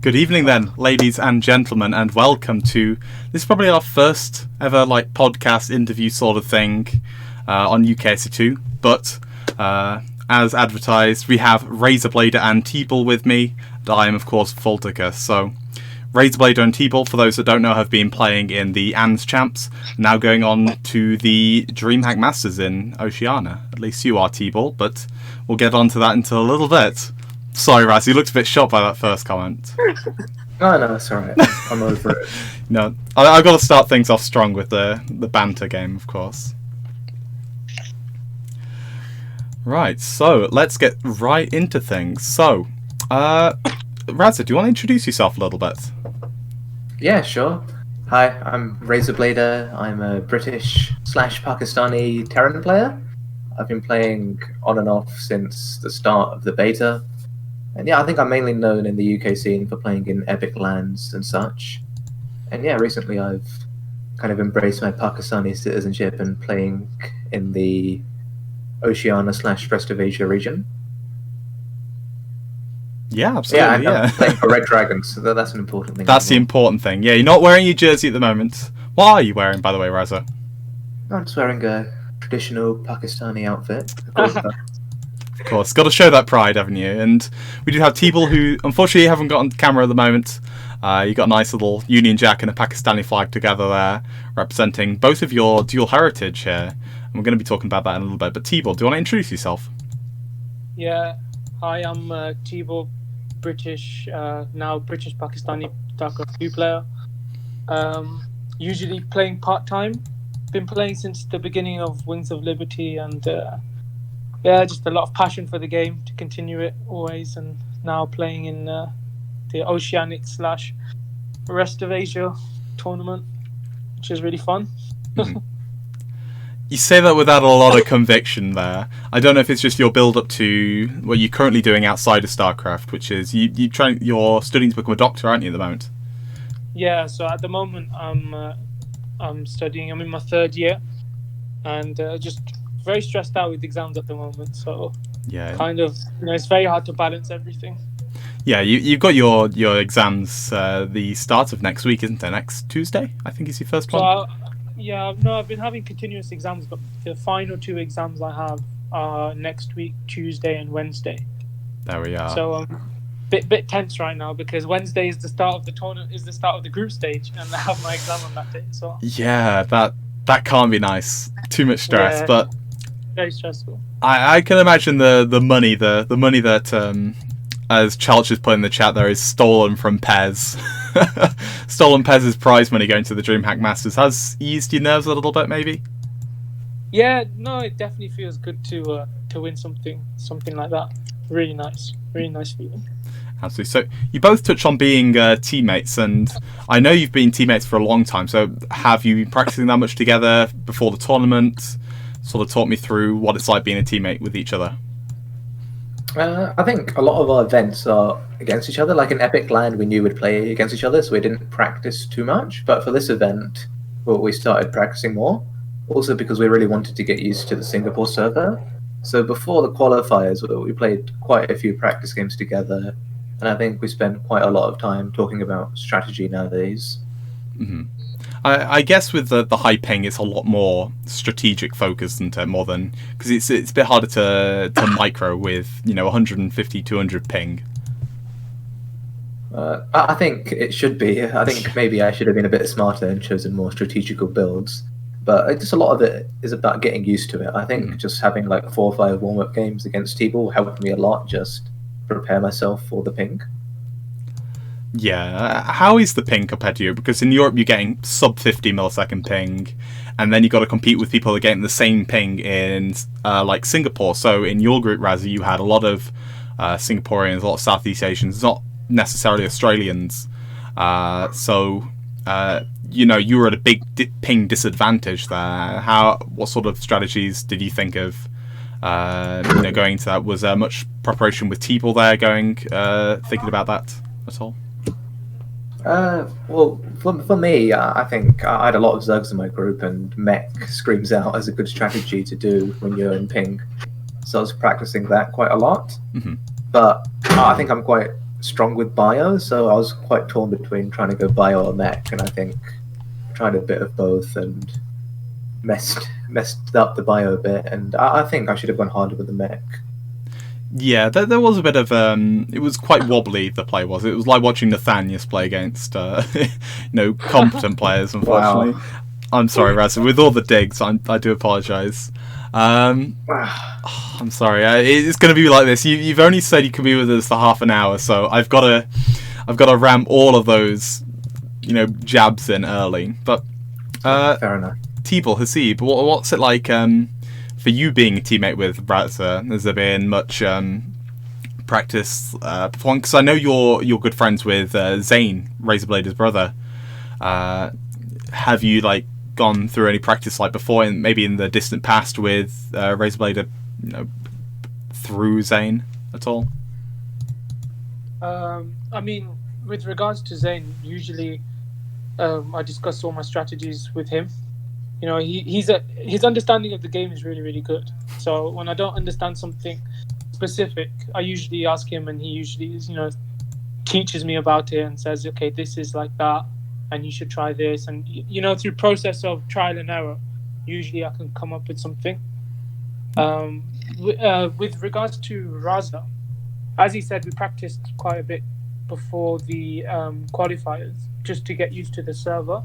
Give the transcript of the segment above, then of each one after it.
Good evening then, ladies and gentlemen, and welcome to this is probably our first ever podcast interview sort of thing on UKSC2. But as advertised, we have RazerBlader and TeebuL with me, and I am of course Voltacus. So RazerBlader and TeebuL, for those that don't know, have been playing in the ANZ Champs, now going on to the DreamHack Masters in Oceania. At least you are, TeebuL, but we'll get on to that in a little bit. Sorry, Raz, you looked a bit shocked by that first comment. No, it's alright. I'm over it. No, I've got to start things off strong with the banter game, of course. Right, so let's get right into things. So, Raza, do you want to introduce yourself a little bit? Yeah, sure. Hi, I'm RazerBlader. I'm a British/Pakistani Terran player. I've been playing on and off since the start of the beta. And yeah, I think I'm mainly known in the UK scene for playing in epic lands and such. And yeah, recently I've kind of embraced my Pakistani citizenship and playing in the Oceania/Rest of Asia region. Yeah, absolutely. Yeah, I'm playing for Red Dragons, so that's an important thing. That's the important thing. Yeah, you're not wearing your jersey at the moment. What are you wearing, by the way, Raza? I'm just wearing a traditional Pakistani outfit. Of course, got to show that pride, haven't you? And we do have TeebuL, who unfortunately haven't got on camera at the moment. You got a nice little Union Jack and a Pakistani flag together there, representing both of your dual heritage here. And we're going to be talking about that in a little bit. But TeebuL, do you want to introduce yourself? Yeah, hi, I'm TeebuL, British, now British Pakistani StarCraft 2 player. Usually playing part-time. Been playing since the beginning of Wings of Liberty, and yeah, just a lot of passion for the game to continue it always, and now playing in the Oceanic/Rest of Asia tournament, which is really fun. Mm-hmm. You say that without a lot of conviction there. I don't know if it's just your build up to what you're currently doing outside of StarCraft, which is you're studying to become a doctor, aren't you, at the moment? Yeah, so at the moment I'm studying. I'm in my third year, and just very stressed out with exams at the moment. So yeah, kind of, it's very hard to balance everything. Yeah, you've got your exams the start of next week, isn't it? Next Tuesday, I think, is your first one. So I've been having continuous exams, but the final two exams I have are next week, Tuesday and Wednesday. There we are. So bit tense right now, because Wednesday is the start of the tournament, is the start of the group stage, and I have my exam on that day. So yeah, that can't be nice. Too much stress, yeah, but very stressful. I can imagine the money that as Chalch has put in the chat there is stolen from Pez. Stolen Pez's prize money going to the DreamHack Masters has eased your nerves a little bit, maybe. Yeah, no, it definitely feels good to win something like that. Really nice feeling. Absolutely. So you both touched on being teammates, and I know you've been teammates for a long time. So have you been practicing that much together before the tournament? Sort of talk me through what it's like being a teammate with each other. I think a lot of our events are against each other. Like in Epic Land, we knew we'd play against each other, so we didn't practice too much. But for this event, we started practicing more. Also because we really wanted to get used to the Singapore server. So before the qualifiers, we played quite a few practice games together. And I think we spent quite a lot of time talking about strategy nowadays. Mm-hmm. I guess with the high ping, it's a lot more strategic focused, isn't it? More than, because it's a bit harder to micro with 150, 200 ping. I think it should be. I think maybe I should have been a bit smarter and chosen more strategical builds. But just a lot of it is about getting used to it. I think just having like 4 or 5 warm-up games against TeebuL helped me a lot, just prepare myself for the ping. Yeah, how is the ping compared to you? Because in Europe you're getting sub 50 millisecond ping, and then you've got to compete with people who are getting the same ping in like Singapore. So in your group, Razzie, you had a lot of Singaporeans, a lot of Southeast Asians, not necessarily Australians. You were at a big ping disadvantage there. What sort of strategies did you think of going into that? Was there much preparation with TeebuL there thinking about that at all? Well, for me, I think I had a lot of Zergs in my group, and mech screams out as a good strategy to do when you're in ping. So I was practicing that quite a lot. Mm-hmm. But I think I'm quite strong with bio, so I was quite torn between trying to go bio or mech, and I think I tried a bit of both and messed up the bio a bit, and I think I should have gone harder with the mech. Yeah, there was a bit of it was quite wobbly. The play was. It was like watching Nathanius play against competent players. Unfortunately, Wow. I'm sorry, Raz. With all the digs, I do apologise. I'm sorry. It's going to be like this. You've only said you could be with us for half an hour, so I've got to ram all of those, jabs in early. But Fair enough. TeebuL, Hasib, what's it like for you being a teammate with Razer? Has there been much practice performing? Because I know you're good friends with Zane, RazerBlader's brother. Have you gone through any practice before, and maybe in the distant past with RazerBlader, through Zane at all? I mean, with regards to Zane, usually I discuss all my strategies with him. His understanding of the game is really, really good. So when I don't understand something specific, I usually ask him, and he usually teaches me about it and says, okay, this is like that, and you should try this. And through process of trial and error, usually I can come up with something. With regards to Raza, as he said, we practiced quite a bit before the qualifiers just to get used to the server.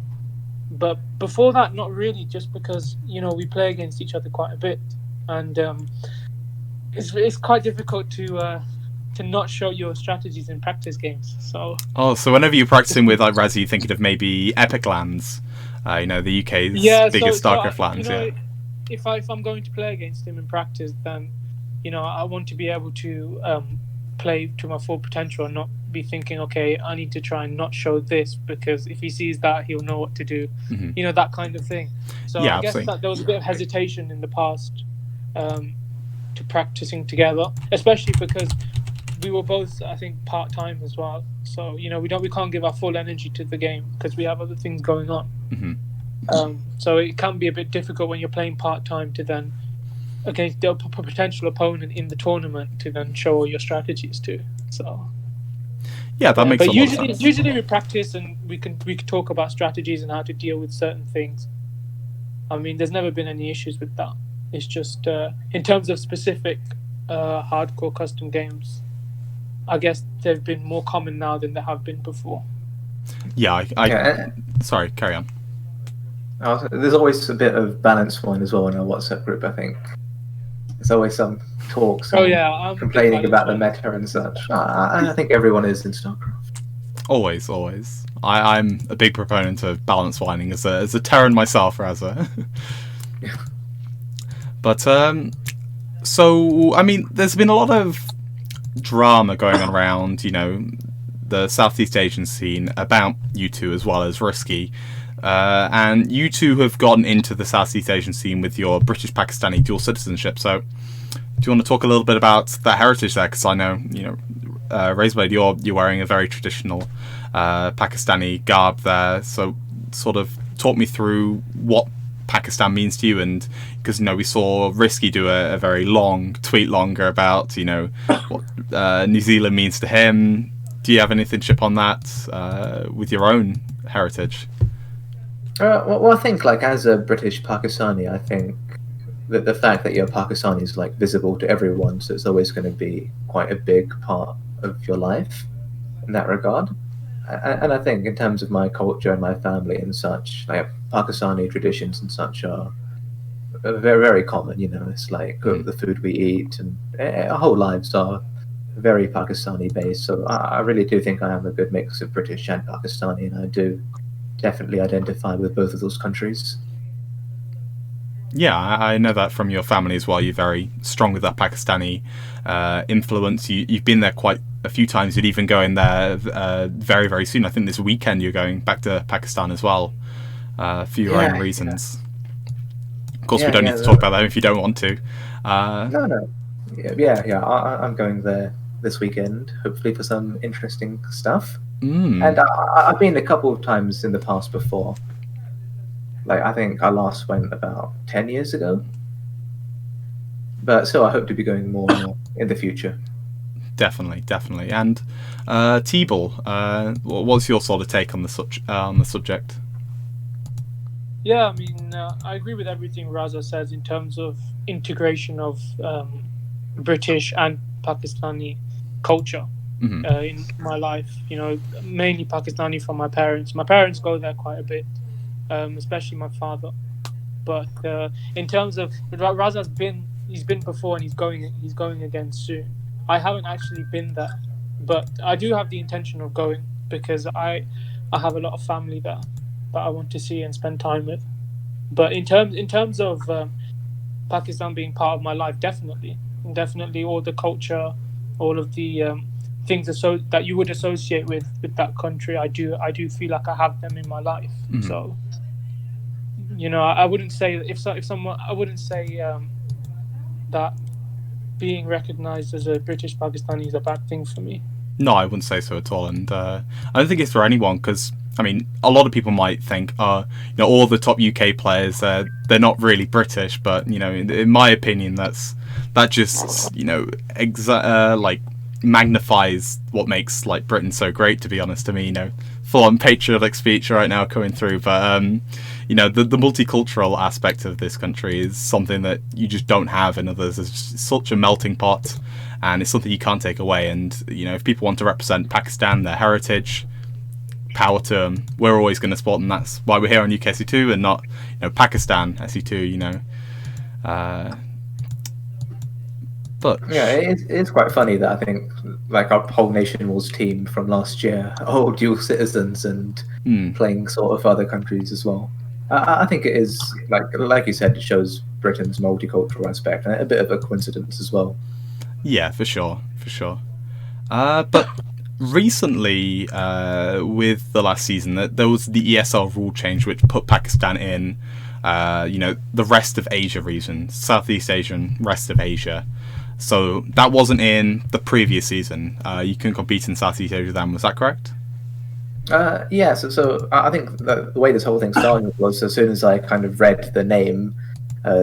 But before that, not really, just because we play against each other quite a bit, and it's quite difficult to not show your strategies in practice games. So whenever you're practicing with Raz, you're thinking of maybe Epic Lands, the UK's biggest StarCraft lands. If I'm going to play against him in practice, then I want to be able to play to my full potential and not be thinking, okay, I need to try and not show this, because if he sees that, he'll know what to do. Mm-hmm. That kind of thing. So yeah, I guess that there was a bit of hesitation in the past to practicing together, especially because we were both, I think, part-time as well. So we can't give our full energy to the game because we have other things going on. Mm-hmm. So it can be a bit difficult when you're playing part-time to then against the potential opponent in the tournament to then show all your strategies to. So yeah, that makes. But a lot of sense. usually we practice and we can talk about strategies and how to deal with certain things. I mean, there's never been any issues with that. It's just in terms of specific hardcore custom games, I guess they've been more common now than they have been before. Yeah, sorry, carry on. There's always a bit of balance one as well in our WhatsApp group, I think. There's always some talks I'm complaining about the meta and such. I think everyone is in StarCraft. Always. I'm a big proponent of balance whining as a Terran myself, Raza. Yeah. But so I mean, there's been a lot of drama going on around, the Southeast Asian scene about you two as well as Risky. And you two have gotten into the Southeast Asian scene with your British-Pakistani dual citizenship. So, do you want to talk a little bit about the heritage there? Because I know, RazerBlade, you're wearing a very traditional Pakistani garb there. So, sort of talk me through what Pakistan means to you, and because we saw Risky do a very long tweet longer about what New Zealand means to him. Do you have anything to chip on that with your own heritage? Well, I think as a British Pakistani, I think that the fact that you're Pakistani is visible to everyone, so it's always going to be quite a big part of your life in that regard. And I think in terms of my culture and my family and such, Pakistani traditions and such are very, very common. It's the food we eat, and our whole lives are very Pakistani based. So I really do think I am a good mix of British and Pakistani, and I do definitely identify with both of those countries. Yeah, I know that from your family as well. You're very strong with that Pakistani influence. You've been there quite a few times. You'd even go in there very, very soon. I think this weekend you're going back to Pakistan as well for your own reasons. Yeah. Of course, we don't need to talk about that if you don't want to. No. Yeah. I'm going there this weekend, hopefully for some interesting stuff. And I've been a couple of times in the past before. I think I last went about 10 years ago. But still, I hope to be going more and more in the future. definitely. And TeebuL, what's your sort of take on the subject? Yeah, I mean, I agree with everything Raza says in terms of integration of British and Pakistani culture in my life. You know, mainly Pakistani from my parents. My parents go there quite a bit, especially my father. But in terms of Raza's he's been before and he's going again soon. I haven't actually been there, but I do have the intention of going because I have a lot of family there that I want to see and spend time with. But in terms of Pakistan being part of my life, definitely all the culture, all of the things that you would associate with that country. I do feel like I have them in my life. So, you know, I wouldn't say I wouldn't say that being recognized as a British Pakistani is a bad thing for me. No, I wouldn't say so at all, and I don't think it's for anyone, because I mean, a lot of people might think, you know, all the top UK players, they're not really British, but you know, in my opinion, that just, you know, like magnifies what makes like Britain so great. To be honest, to me, you know, full-on patriotic speech right now coming through, but you know, the multicultural aspect of this country is something that you just don't have in others. It's such a melting pot, and it's something you can't take away. And you know, if people want to represent Pakistan, their heritage, power to them. We're always going to support them. That's why we're here on UKSC2 and not, you know, Pakistan SC2. You know, but yeah, it's quite funny that I think like our whole nation was team from last year, all dual citizens and playing sort of other countries as well. I think it is like you said, it shows Britain's multicultural aspect and a bit of a coincidence as well. Yeah, for sure. But recently, with the last season, there was the ESL rule change which put Pakistan in, you know, the rest of Asia region, Southeast Asia and rest of Asia. So that wasn't in the previous season. You couldn't compete in Southeast Asia then, was that correct? Yeah, so I think the way this whole thing started was as soon as I kind of read the name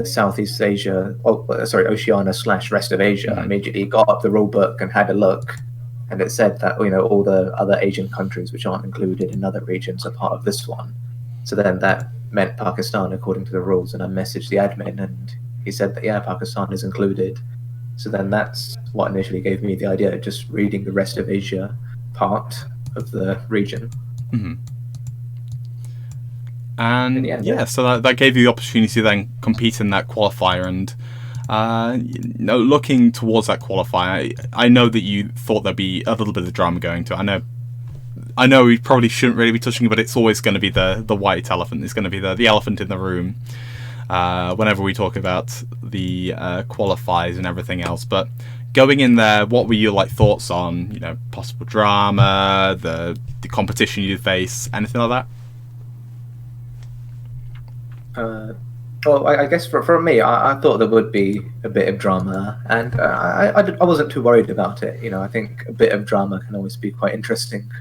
Southeast Asia, Oceania/rest of Asia, I immediately got up the rule book and had a look. And it said that, you know, all the other Asian countries which aren't included in other regions are part of this one. So then that meant Pakistan according to the rules. And I messaged the admin and he said that, yeah, Pakistan is included. So then that's what initially gave me the idea of just reading the rest of Asia part of the region. And yeah, so that gave you the opportunity to then compete in that qualifier. And you know, looking towards that qualifier, I know that you thought there'd be a little bit of drama going to it. I know we probably shouldn't really be touching it, but it's always going to be the white elephant. It's going to be the elephant in the room whenever we talk about the qualifiers and everything else. But going in there, what were your thoughts on, you know, possible drama, the competition you'd face, anything like that? Well, I guess for me, I thought there would be a bit of drama, and I wasn't too worried about it. You know, I think a bit of drama can always be quite interesting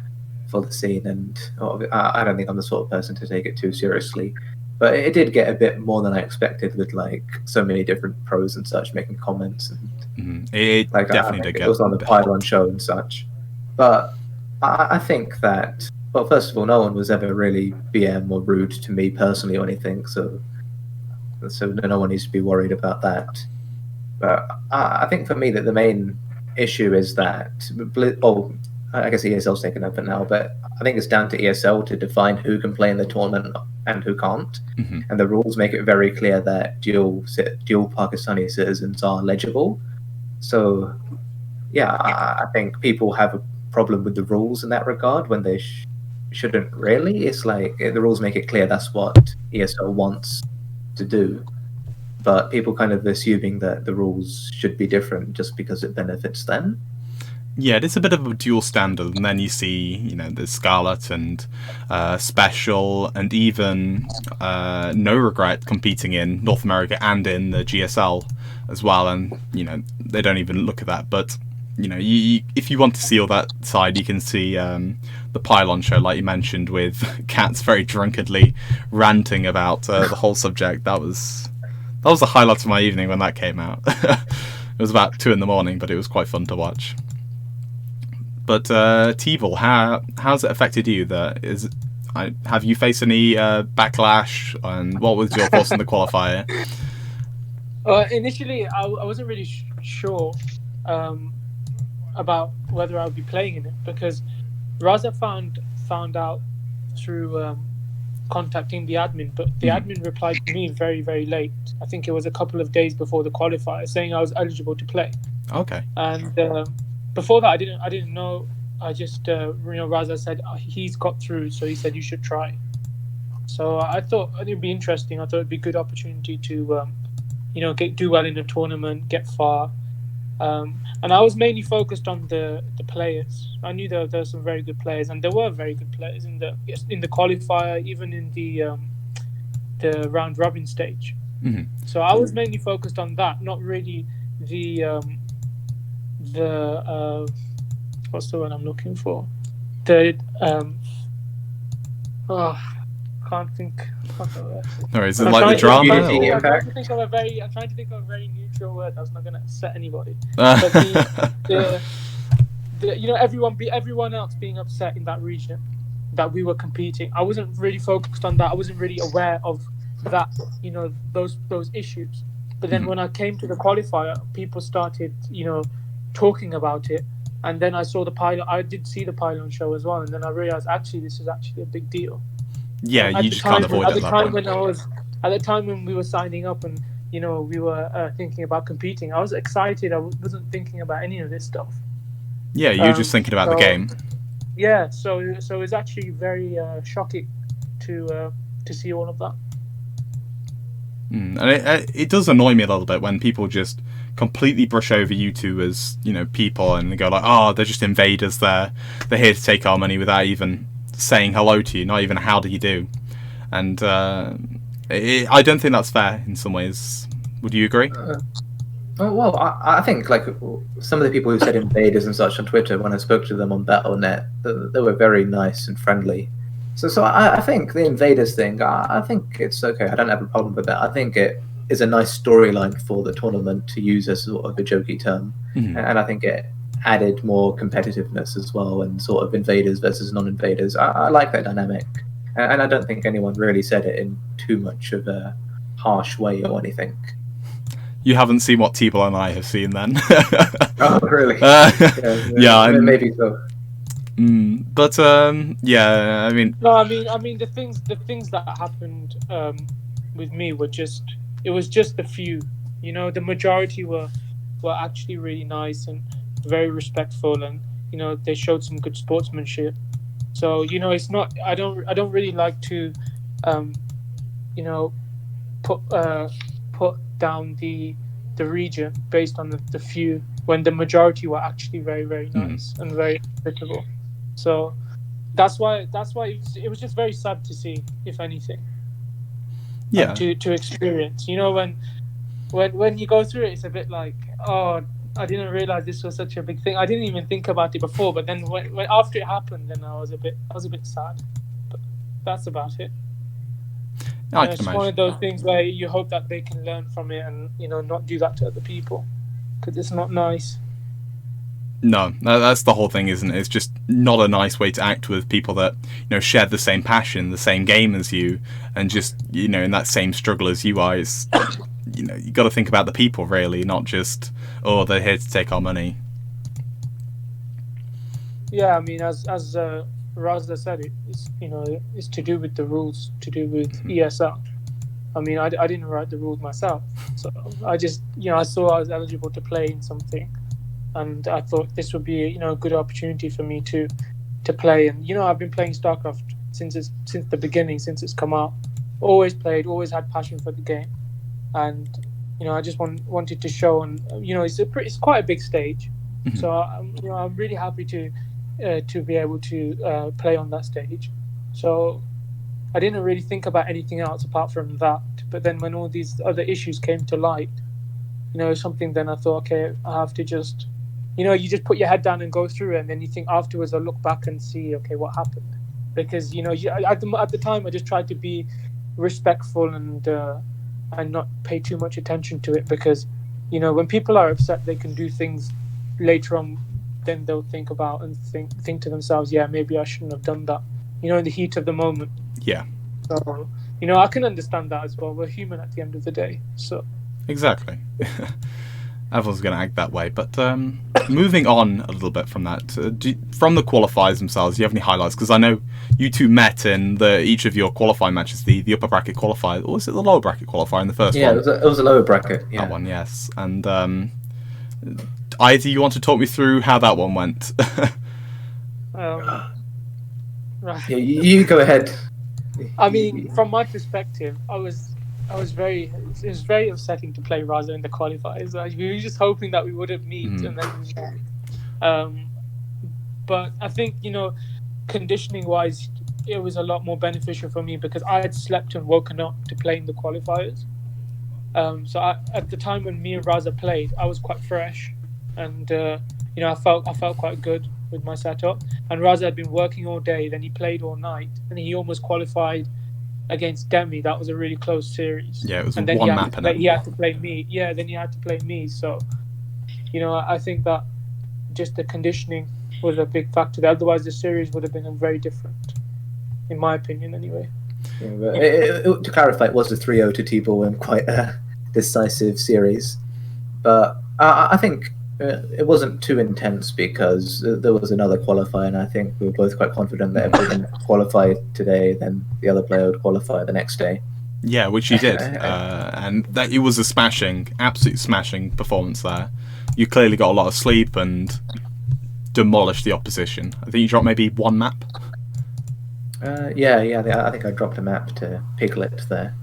for the scene, and I don't think I'm the sort of person to take it too seriously. But it did get a bit more than I expected, with so many different pros and such making comments, and it definitely did. It was on the pylon show and such. But I think that, well, first of all, no one was ever really BM or rude to me personally or anything, so no one needs to be worried about that. But I think for me that the main issue is that, I guess ESL's taken over now, but I think it's down to ESL to define who can play in the tournament and who can't. And the rules make it very clear that dual Pakistani citizens are legible. So yeah, I think people have a problem with the rules in that regard when they shouldn't really. It's like the rules make it clear that's what ESL wants to do, but people kind of assuming that the rules should be different just because it benefits them. Yeah, it is a bit of a dual standard, and then you see, you know, there's Scarlet and Special, and even No Regret competing in North America and in the GSL as well, and you know, they don't even look at that. But you know, if you want to see all that side, you can see the pylon show, like you mentioned, with Cats very drunkenly ranting about the whole subject. That was the highlight of my evening when that came out. It was about 2 a.m, but it was quite fun to watch. But TeebuL, how's it affected you? Have you faced any backlash, and what was your thoughts on the qualifier? Initially, I wasn't really sure about whether I would be playing in it, because Raza found out through contacting the admin, but the admin replied to me very, very late. I think it was a couple of days before the qualifier, saying I was eligible to play. Okay. And before that, I didn't know. I just Raza said he's got through, so he said you should try. So I thought it'd be interesting. I thought it'd be a good opportunity to do well in the tournament, get far. And I was mainly focused on the players. I knew there were some very good players, and there were very good players in the qualifier, even in the round robin stage. Mm-hmm. So I was mainly focused on that, not really the what's the word I'm looking for? Can't think. No, is it like the drama? I'm trying to think of a very neutral word that's not going to upset anybody. But everyone else being upset in that region that we were competing. I wasn't really focused on that. I wasn't really aware of that. Those issues. But then when I came to the qualifier, people started talking about it, and then I saw the pylon. I did see the pylon show as well, and then I realized actually this is actually a big deal. Yeah, you just can't avoid it. At the time when we were signing up and we were thinking about competing, I was excited. I wasn't thinking about any of this stuff. Yeah, you're just thinking about the game. Yeah, so it's actually very shocking to see all of that. And it does annoy me a little bit when people just completely brush over you two as people, and they go like, oh, they're just invaders. They're here to take our money without even saying hello to you, not even how do you do. And I don't think that's fair in some ways. Would you agree? Well, I think like some of the people who said invaders and such on Twitter, when I spoke to them on Battle.net, they were very nice and friendly. So I think the invaders thing, I think it's okay. I don't have a problem with that. I think it is a nice storyline for the tournament to use as sort of a jokey term. Mm-hmm. And I think it added more competitiveness as well, and sort of invaders versus non-invaders. I like that dynamic, and I don't think anyone really said it in too much of a harsh way or anything. You haven't seen what TeebuL and I have seen then. Oh, really? Yeah, maybe so. But yeah, I mean. No, I mean the things that happened with me were just a few. The majority were actually really nice and very respectful, and they showed some good sportsmanship. So it's not. I don't really like to put down the region based on the few, when the majority were actually very, very nice and very hospitable. So that's why it was just very sad to see, if anything. Yeah. To experience. When you go through it, it's a bit like, oh, I didn't realize this was such a big thing. I didn't even think about it before, but then when after it happened, then I was a bit sad. But that's about it. It's one of those things where you hope that they can learn from it and not do that to other people, because it's not nice. No, that's the whole thing, isn't it? It's just not a nice way to act with people that share the same passion, the same game as you, and just in that same struggle as you are. It's you got to think about the people, really, not just they're here to take our money. Yeah, I mean, as Raza said, it's to do with the rules, to do with ESL. I mean, I didn't write the rules myself, so I just I saw I was eligible to play in something, and I thought this would be a good opportunity for me to play. And I've been playing StarCraft since the beginning, since it's come out. Always played, always had passion for the game, and I just wanted to show. And it's quite a big stage, so I'm really happy to be able to play on that stage. So I didn't really think about anything else apart from that. But then when all these other issues came to light, something, then I thought, okay, I have to just, you just put your head down and go through it, and then you think afterwards, I'll look back and see, okay, what happened? Because at the time I just tried to be respectful and not pay too much attention to it, because when people are upset, they can do things later on then they'll think about and think to themselves, yeah, maybe I shouldn't have done that. You know, in the heat of the moment. Yeah. So, you know, I can understand that as well. We're human at the end of the day. So Exactly. Everyone's going to act that way. But moving on a little bit from that, from the qualifiers themselves, do you have any highlights? Because I know you two met in each of your qualifying matches, the upper bracket qualifier, or was it the lower bracket qualifier in the first one? Yeah, it was a lower bracket. Yeah. That one, yes. And either you want to talk me through how that one went? right. Yeah, you go ahead. I mean, from my perspective, it was very upsetting to play Raza in the qualifiers. We were just hoping that we wouldn't meet, and then we met. But I think, you know, conditioning wise, it was a lot more beneficial for me because I had slept and woken up to play in the qualifiers. So at the time when me and Raza played, I was quite fresh, and you know, I felt quite good with my setup. And Raza had been working all day, then he played all night, and he almost qualified against Demi. That was a really close series. Yeah, it was and then one map. He had to play me. Yeah, then he had to play me. So, you know, I think that just the conditioning was a big factor there. Otherwise, the series would have been very different, in my opinion, anyway. Yeah, but to clarify, it was a 3-0 to TeebuL and quite a decisive series. But I think it wasn't too intense because there was another qualifier, and I think we were both quite confident that if we didn't qualify today, then the other player would qualify the next day. Yeah, which he did. And that it was a absolute smashing performance there. You clearly got a lot of sleep and demolished the opposition. I think you dropped maybe one map. Yeah, I think I dropped a map to Piglet there.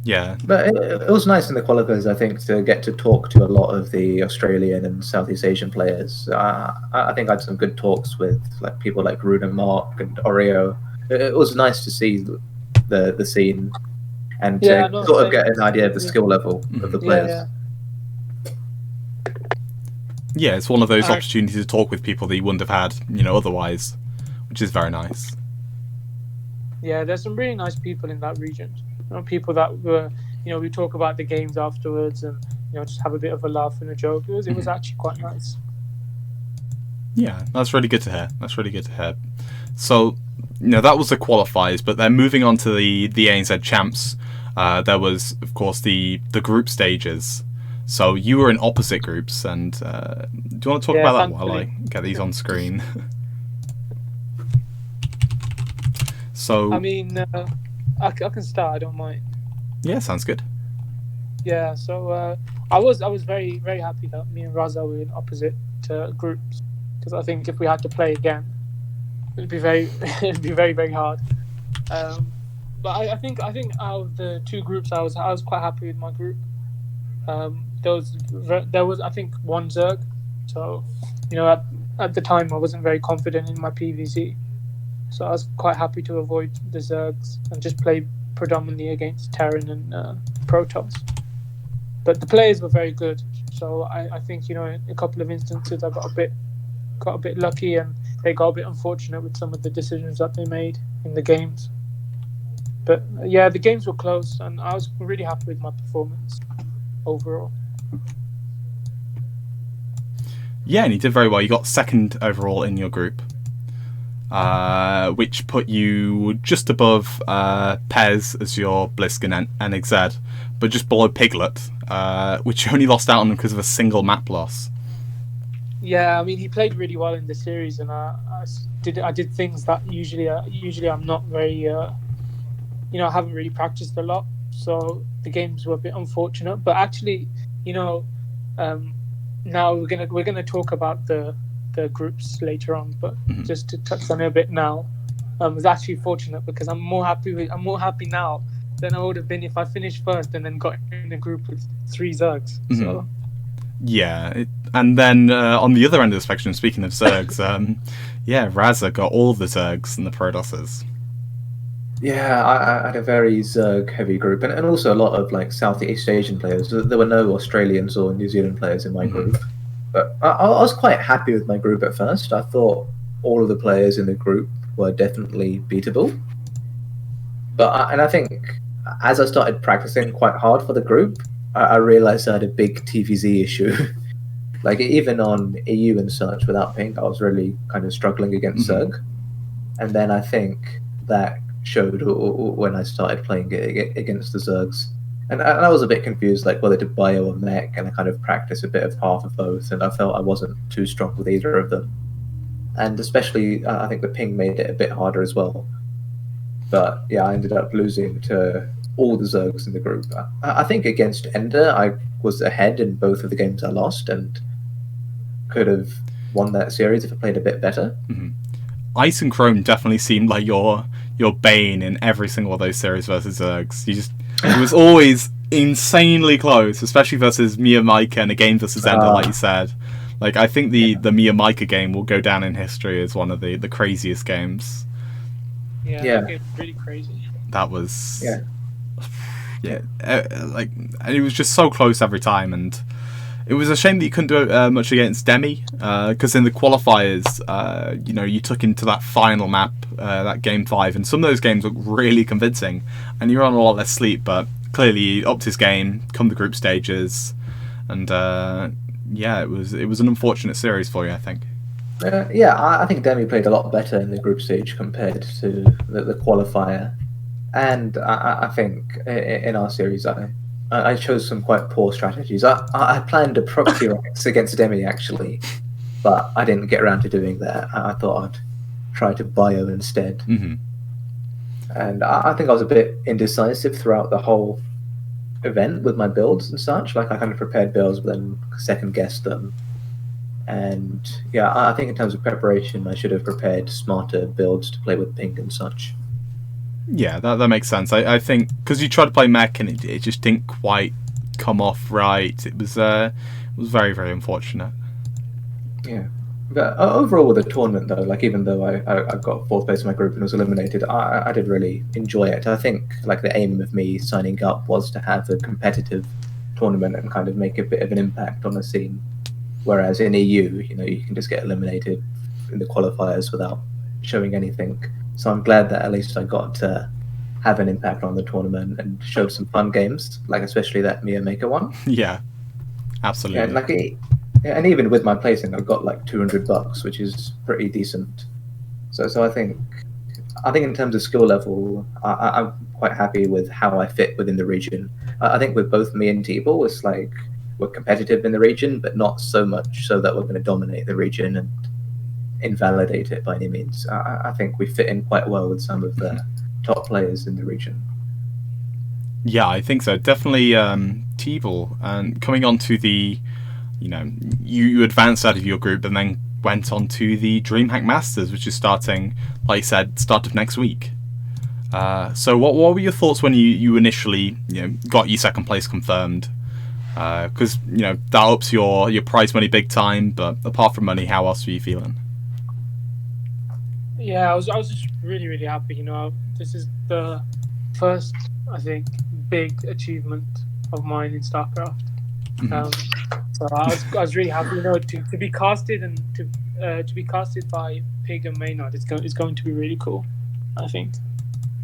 Yeah. But it was nice in the qualifiers, I think, to get to talk to a lot of the Australian and Southeast Asian players. I think I had some good talks with people like Rune and Mark and Oreo. It was nice to see the scene and to sort of get an idea of the skill level of the players. Yeah, it's one of those opportunities to talk with people that you wouldn't have had, you know, otherwise, which is very nice. Yeah, there's some really nice people in that region. You know, people that were, you know, we talk about the games afterwards and, you know, just have a bit of a laugh and a joke. It was actually quite nice. Yeah, that's really good to hear. So, you know, that was the qualifiers, but then moving on to the ANZ Champs, there was, of course, the group stages. So you were in opposite groups, and do you want to talk about that while I get these on screen? So, I mean, I can start. I don't mind. Yeah, sounds good. Yeah, so I was very, very happy that me and Raza were in opposite groups, because I think if we had to play again, it'd be very very hard. But I think out of the two groups, I was quite happy with my group. There was I think one Zerg, so you know at the time I wasn't very confident in my PvZ, so I was quite happy to avoid the Zergs and just play predominantly against Terran and Protoss. But the players were very good, so I think, you know, in a couple of instances I got a bit lucky, and they got a bit unfortunate with some of the decisions that they made in the games. But yeah, the games were close, and I was really happy with my performance overall. Yeah, and you did very well. You got second overall in your group, which put you just above Pez as your Bliskin and NXZ, but just below Piglet, which you only lost out on because of a single map loss. Yeah, I mean, he played really well in the series, and I did things that usually I'm not very, you know, I haven't really practiced a lot, so the games were a bit unfortunate. But actually, you know, now we're gonna talk about the groups later on, but just to touch on it a bit now, I was actually fortunate because I'm more happy now than I would have been if I finished first and then got in a group with 3 Zergs. So yeah, and then on the other end of the spectrum, speaking of Zergs, yeah, Raza got all the Zergs and the Protosses. Yeah, I had a very Zerg heavy group, and also a lot of like Southeast Asian players. There were no Australians or New Zealand players in my group. But I was quite happy with my group at first. I thought all of the players in the group were definitely beatable. And I think as I started practicing quite hard for the group, I realized I had a big TVZ issue. Like even on EU and such without ping, I was really kind of struggling against Zerg. And then I think that showed when I started playing it against the Zergs. And I was a bit confused, like whether to bio or mech, and I kind of practiced a bit of half of both, and I felt I wasn't too strong with either of them. And especially, I think the ping made it a bit harder as well. But yeah, I ended up losing to all the Zergs in the group. I think against Ender, I was ahead in both of the games I lost, and could have won that series if I played a bit better. Ice and Chrome definitely seemed like your bane in every single of those series versus Zergs. It was always insanely close, especially versus Mia Micah and a game versus Ender, like you said. Like, I think the Mia Micah game will go down in history as one of the craziest games. Yeah. It was really crazy. That was... like, and it was just so close every time, and it was a shame that you couldn't do much against Demi, because in the qualifiers, you took into that final map, that game 5, and some of those games looked really convincing, and you're on a lot less sleep, but clearly he upped his game, come the group stages, and it was an unfortunate series for you, I think. I think Demi played a lot better in the group stage compared to the qualifier. And I think in our series, I chose some quite poor strategies. I planned a proxy Rex against Demi, actually, but I didn't get around to doing that. I thought I'd try to bio instead. And I think I was a bit indecisive throughout the whole event with my builds and such. Like, I kind of prepared builds, but then second-guessed them. And yeah, I think in terms of preparation, I should have prepared smarter builds to play with ping and such. Yeah, that makes sense. I think because you tried to play mech and it just didn't quite come off right. It was very, very unfortunate. Yeah, but overall with the tournament though, like even though I got 4th place in my group and was eliminated, I did really enjoy it. I think like the aim of me signing up was to have a competitive tournament and kind of make a bit of an impact on the scene. Whereas in EU, you can just get eliminated in the qualifiers without showing anything. So I'm glad that at least I got to have an impact on the tournament and show some fun games, like especially that Mia Maker one. Yeah, absolutely. And even with my placing, I got like $200, which is pretty decent. So I think in terms of skill level, I'm quite happy with how I fit within the region. I think with both me and TeebuL, it's like we're competitive in the region, but not so much so that we're going to dominate the region and invalidate it by any means. I think we fit in quite well with some of the top players in the region. Yeah, I think so. Definitely TeebuL. And coming on to the, you advanced out of your group and then went on to the DreamHack Masters, which is starting, like you said, start of next week. So what were your thoughts when you initially got your 2nd place confirmed? Because that ups your prize money big time, but apart from money, how else were you feeling? Yeah, I was just really, really happy. This is the first, I think, big achievement of mine in StarCraft. So I was really happy. To be casted and to be casted by Pig and Maynard is going to be really cool. I think.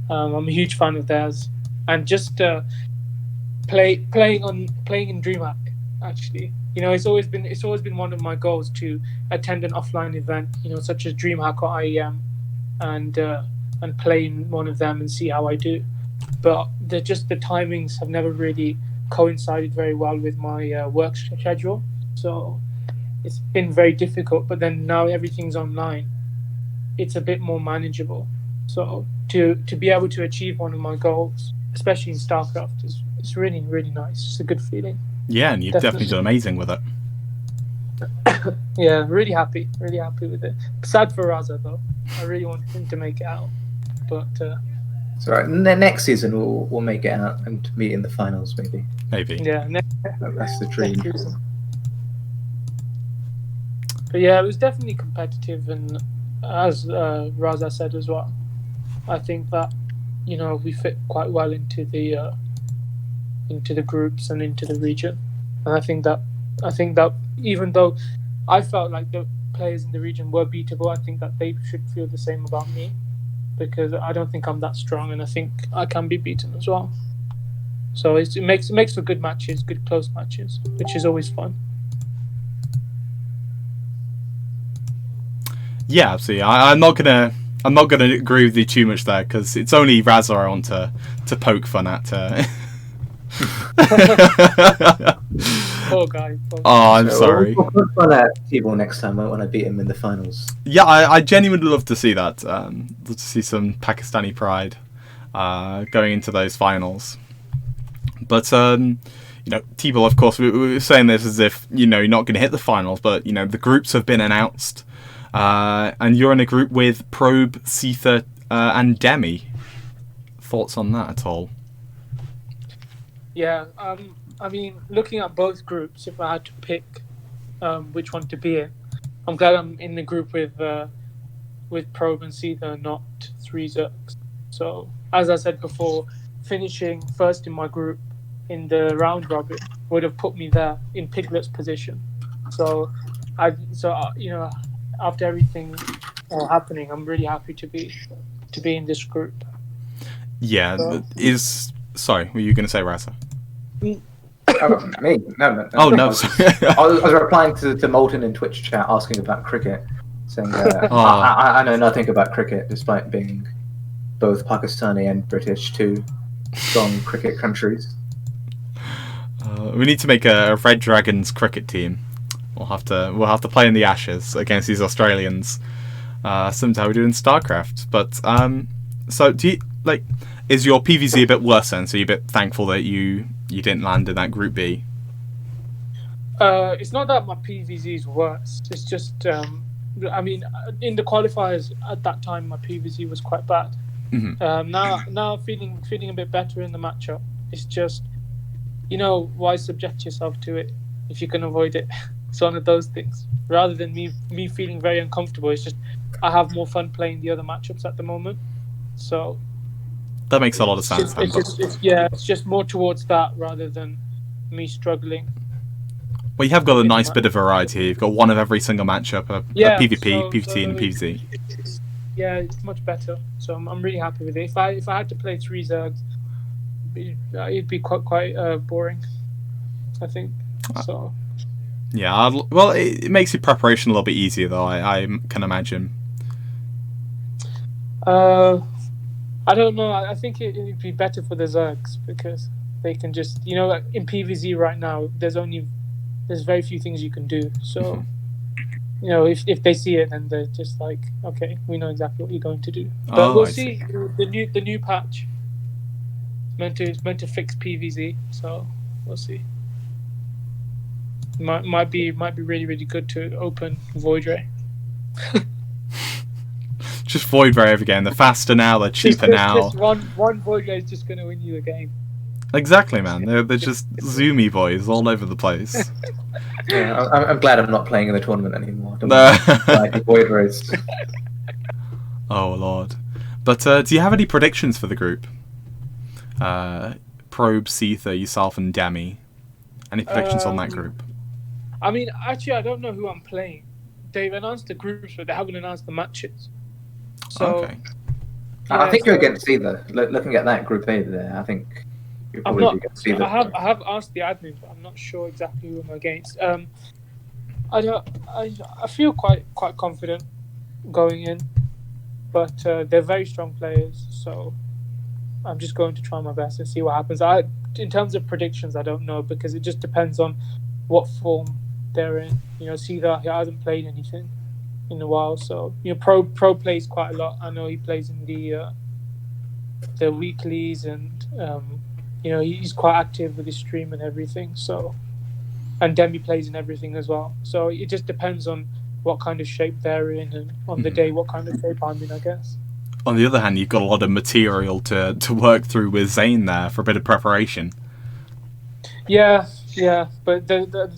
I'm a huge fan of theirs, and just playing in DreamHack. Actually, it's always been one of my goals to attend an offline event, such as DreamHack or IEM, and play in one of them and see how I do. But the timings have never really coincided very well with my work schedule, so it's been very difficult. But then now everything's online, it's a bit more manageable. So to be able to achieve one of my goals, especially in StarCraft, it's really, really nice. It's a good feeling. Yeah, and you've definitely done amazing with it. Yeah, really happy with it. Sad for Raza though. I really wanted him to make it out, but it's all right. Next season we'll make it out and meet in the finals, maybe. Yeah, that's the dream. But yeah, it was definitely competitive, and as Raza said as well, I think that we fit quite well into the groups and into the region, and I think that even though I felt like the players in the region were beatable, I think that they should feel the same about me, because I don't think I'm that strong, and I think I can be beaten as well. So it makes for good matches, good close matches, which is always fun. Yeah, absolutely. I'm not gonna agree with you too much there because it's only Razer I want to poke fun at. Poor guy. Oh, I'm sorry. We'll put fun at TeebuL next time when I beat him in the finals. Yeah, I genuinely love to see that. Love to see some Pakistani pride going into those finals. But TeebuL, of course, we were saying this as if you're not going to hit the finals, but the groups have been announced, and you're in a group with Probe, Seether, and Demi. Thoughts on that at all? Yeah, I mean, looking at both groups, if I had to pick which one to be in, I'm glad I'm in the group with Probe and Seether, not 3 Zergs. So, as I said before, finishing first in my group in the round robin would have put me there in Piglet's position. So, after everything happening, I'm really happy to be in this group. Yeah, so, sorry, were you going to say Raza? Me? No. Oh no! I was replying to Molten in Twitch chat asking about cricket, saying I know nothing about cricket, despite being both Pakistani and British, two strong cricket countries. We need to make a Red Dragons cricket team. We'll have to play in the Ashes against these Australians, similar to how we do in StarCraft. But so do you is your PVZ a bit worse then? So you're a bit thankful that you didn't land in that Group B? It's not that my PVZ is worse. It's just, I mean, in the qualifiers at that time, my PVZ was quite bad. Mm-hmm. Now feeling a bit better in the matchup. It's just, why subject yourself to it if you can avoid it? It's one of those things. Rather than me feeling very uncomfortable, it's just I have more fun playing the other matchups at the moment. So that makes a lot of sense. It's just more towards that rather than me struggling. Well, you have got a nice bit of variety here. You've got one of every single matchup, a PvP, PvT, and a PvZ. Yeah, it's much better. So I'm really happy with it. If I had to play 3 Zergs, it'd be quite boring, I think. So. Yeah, well, it makes your preparation a little bit easier, though. I can imagine. I don't know. I think it'd be better for the Zergs because they can just, in PvZ right now, there's very few things you can do. So, if they see it, then they're just like, okay, we know exactly what you're going to do. But we'll see. The new patch meant to fix PvZ, so we'll see. Might be really, really good to open Void Ray. Just Void Ray again. They're faster now. They're cheaper now. Just one Void Ray is just going to win you the game. Exactly, man. They're just zoomy boys all over the place. Yeah, I'm glad I'm not playing in the tournament anymore. Void Rays. Oh Lord. But do you have any predictions for the group? Probe, Seether, yourself, and Demi. Any predictions on that group? I mean, actually, I don't know who I'm playing. They've announced the groups, but they haven't announced the matches. So, okay. I think you're against Seether. Looking at that Group A there, I think you're probably against Seether. I have asked the admin, but I'm not sure exactly who I'm against. I feel quite confident going in, but they're very strong players, so I'm just going to try my best and see what happens. In terms of predictions, I don't know because it just depends on what form they're in. Seether, he hasn't played anything in a while, so Pro plays quite a lot. I know he plays in the weeklies, and he's quite active with his stream and everything. So, and Demi plays in everything as well. So it just depends on what kind of shape they're in, and on the day what kind of shape I'm in, I guess. On the other hand, you've got a lot of material to work through with Zane there for a bit of preparation. Yeah, but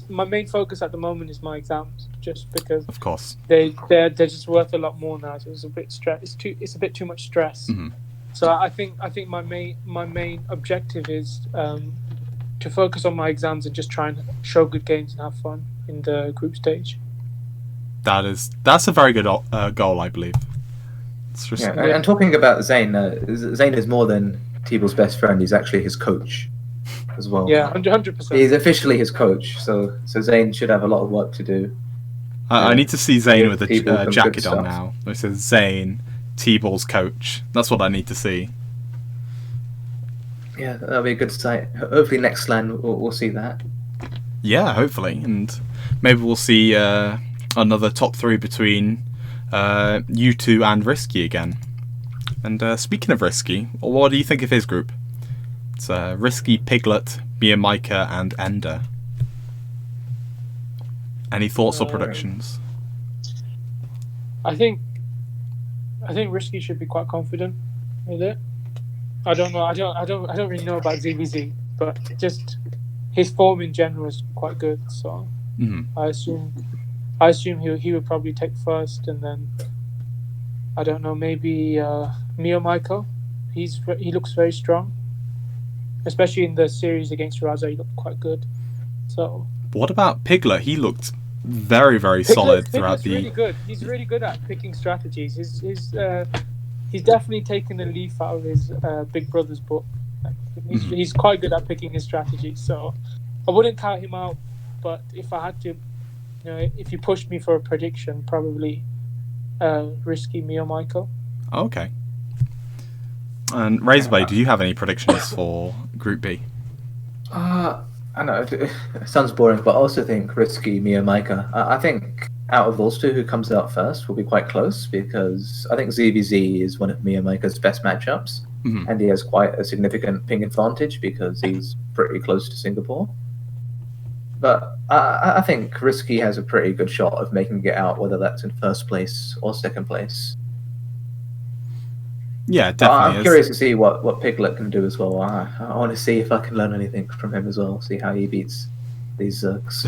my main focus at the moment is my exams, just because of course they're just worth a lot more now. So it's a bit stress. It's a bit too much stress. Mm-hmm. So I think my main objective is to focus on my exams and just try and show good games and have fun in the group stage. That's a very good goal, I believe. And talking about Zane, Zane is more than TeebuL's best friend. He's actually his coach as well. Yeah, 100%. He's officially his coach, so Zane should have a lot of work to do. I need to see Zane with a TeebuL some jacket good on stuff. now. It says Zane, TeebuL's coach. That's what I need to see. Yeah, that'll be a good sight. Hopefully next LAN we'll see that. Yeah, hopefully, and maybe we'll see another top 3 between you two and Risky again. And speaking of Risky, what do you think of his group? It's Risky, Piglet, Mia Micah, and Ender. Any thoughts or predictions? I think Risky should be quite confident with it. I don't know. I don't really know about ZVZ, but just his form in general is quite good. So I assume he would probably take first, and then I don't know, maybe Mio Michael. He looks very strong, especially in the series against Raza. He looked quite good. So what about Piglet? He looked very, very solid throughout the. Really good. He's really good at picking strategies. He's definitely taken a leaf out of his big brother's book. He's quite good at picking his strategies. So I wouldn't count him out. But if I had to, if you pushed me for a prediction, probably Risky Mio Michael. Okay. And RazerBlader, do you have any predictions for Group B? I know it sounds boring, but I also think Risky, Mia, Micah. I think out of those two, who comes out first will be quite close, because I think ZVZ is one of Mia Micah's best matchups, and he has quite a significant ping advantage because he's pretty close to Singapore. But I think Risky has a pretty good shot of making it out, whether that's in first place or second place. Yeah, definitely. I'm curious to see what Piglet can do as well. I want to see if I can learn anything from him as well, see how he beats these Zergs.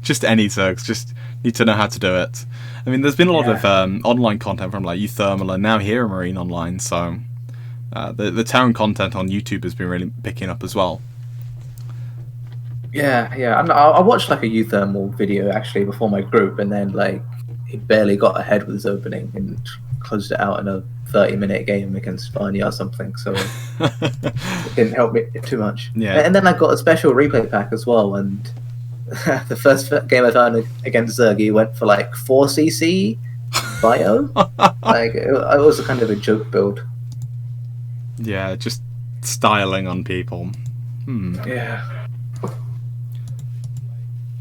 Just any Zergs, just need to know how to do it. I mean, there's been a lot of online content from like Uthermal and now Hero Marine online, so the town content on YouTube has been really picking up as well. Yeah. I watched like a Uthermal video actually before my group, and then like he barely got ahead with his opening and closed it out in a 30-minute game against Barney or something, so it didn't help me too much. Yeah. And then I got a special replay pack as well, and the first game I found against Zerg, he went for like 4cc bio. Like it was a kind of a joke build. Yeah, just styling on people. Yeah.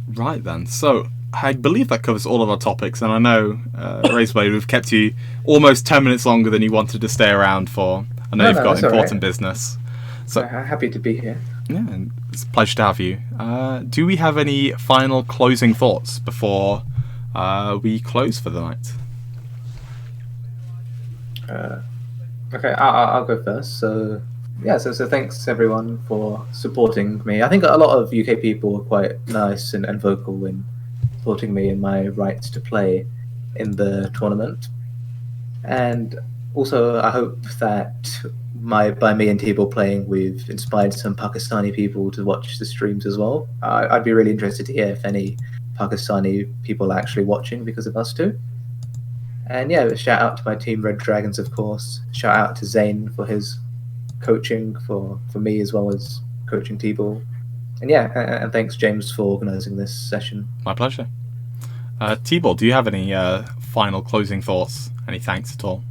Right then, so I believe that covers all of our topics, and I know, RazerBlader, we've kept you almost 10 minutes longer than you wanted to stay around for. I know you've got important business. So happy to be here. Yeah, and it's a pleasure to have you. Do we have any final closing thoughts before we close for the night? Okay, I'll go first. So thanks everyone for supporting me. I think a lot of UK people were quite nice and vocal in supporting me in my rights to play in the tournament. And also, I hope that by me and TeebuL playing, we've inspired some Pakistani people to watch the streams as well. I'd be really interested to hear if any Pakistani people are actually watching because of us too. And yeah, shout out to my team Red Dragons, of course. Shout out to Zane for his coaching for me as well as coaching TeebuL. And yeah, and thanks James for organising this session. My pleasure. TeebuL, do you have any final closing thoughts? Any thanks at all?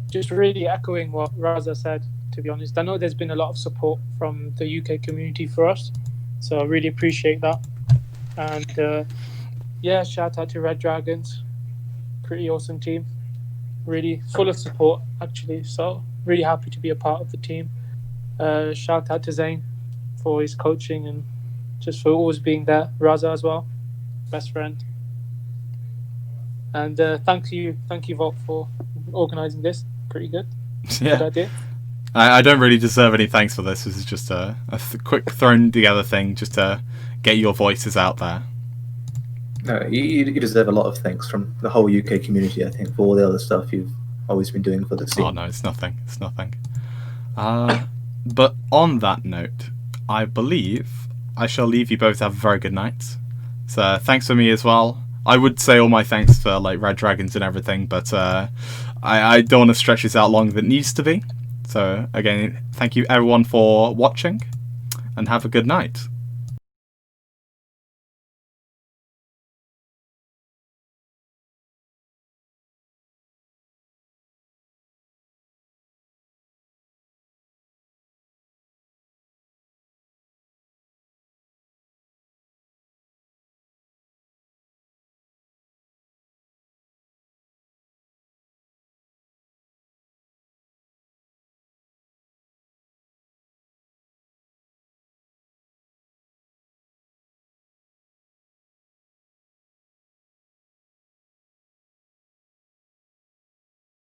Just really echoing what Raza said, to be honest. I know there's been a lot of support from the UK community for us, so I really appreciate that. And yeah, shout out to Red Dragons. Pretty awesome team. Really full of support, actually. So really happy to be a part of the team. Shout out to Zane for his coaching and just for always being there. Raza as well, best friend. And thank you Volt for organising this. Pretty good. Yeah. Good idea. I don't really deserve any thanks for this. This is just a quick thrown together thing just to get your voices out there. No, you deserve a lot of thanks from the whole UK community, I think, for all the other stuff you've always been doing for the scene. Oh no, it's nothing. It's nothing. But on that note, I believe I shall leave you both. Have a very good night. So thanks for me as well. I would say all my thanks for like Red Dragons and everything, but I don't want to stretch this out longer than it needs to be. So again, thank you everyone for watching, and have a good night.